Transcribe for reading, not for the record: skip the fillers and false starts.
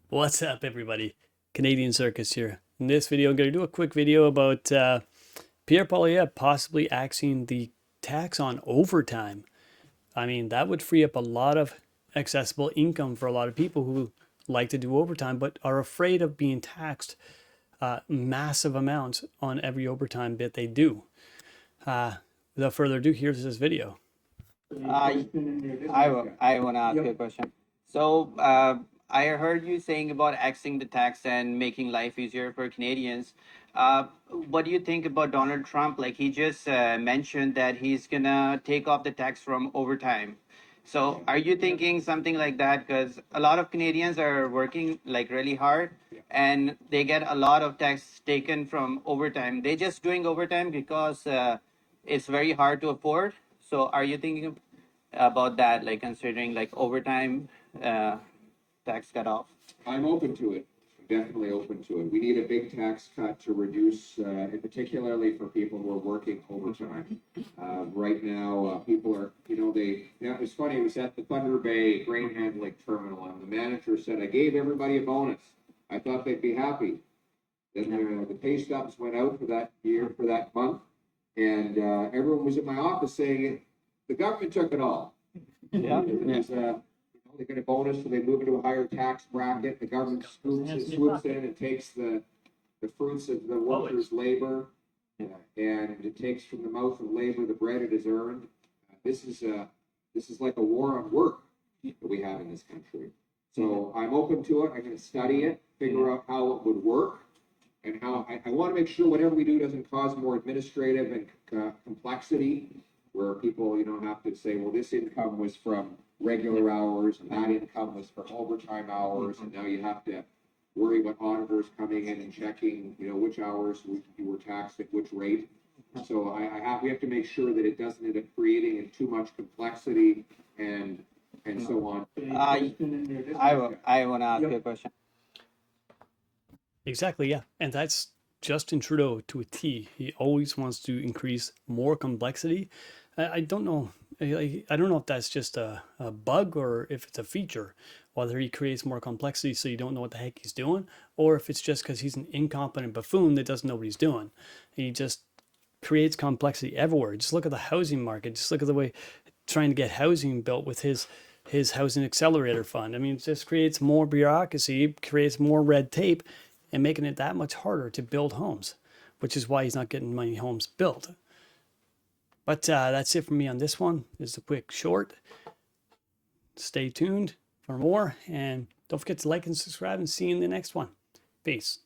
What's up, everybody? Canadian Circus here. In this video, I'm going to do a quick video about Pierre possibly axing the tax on overtime. I mean, that would free up a lot of accessible income for a lot of people who like to do overtime but are afraid of being taxed massive amounts on every overtime bit they do. Without further ado, here's this video. I want to ask you a question. So, I heard you saying about axing the tax and making life easier for Canadians. What do you think about Donald Trump? Like he just mentioned that he's gonna take off the tax from overtime. So, are you thinking something like that? Because a lot of Canadians are working like really hard, and they get a lot of tax taken from overtime. They just doing overtime because it's very hard to afford. So, are you thinking about that, like considering like overtime tax cutoff? I'm open to it. I'm definitely open to it. We need a big tax cut to reduce, and particularly for people who are working overtime. Right now, people are, it was funny, it was at the Thunder Bay grain handling terminal, and the manager said, I gave everybody a bonus. I thought they'd be happy. Then the pay stubs went out for that year, for that month, and everyone was in my office saying, the government took it all. Yeah. They get a bonus, so they move into a higher tax bracket. The government swoops in and takes the fruits of the workers' labor, and it takes from the mouth of labor the bread it has earned. This is like a war on work that we have in this country. So I'm open to it. I'm going to study it, figure out how it would work, and how I want to make sure whatever we do doesn't cause more administrative and complexity, where people have to say, well, this income was from regular hours and that income was for overtime hours, and now you have to worry about auditors coming in and checking which hours you were taxed at which rate. So we have to make sure that it doesn't end up creating too much complexity and so on. I want to ask you a question. Exactly, yeah. And that's Justin Trudeau to a T. He always wants to increase more complexity. I don't know. I don't know if that's just a bug or if it's a feature, whether he creates more complexity so you don't know what the heck he's doing, or if it's just because he's an incompetent buffoon that doesn't know what he's doing. He just creates complexity everywhere. Just look at the housing market. Just look at the way trying to get housing built with his housing accelerator fund. I mean, it just creates more bureaucracy, creates more red tape, and making it that much harder to build homes, which is why he's not getting many homes built. But that's it for me on this one. This is a quick short. Stay tuned for more, and don't forget to like and subscribe, and see you in the next one. Peace.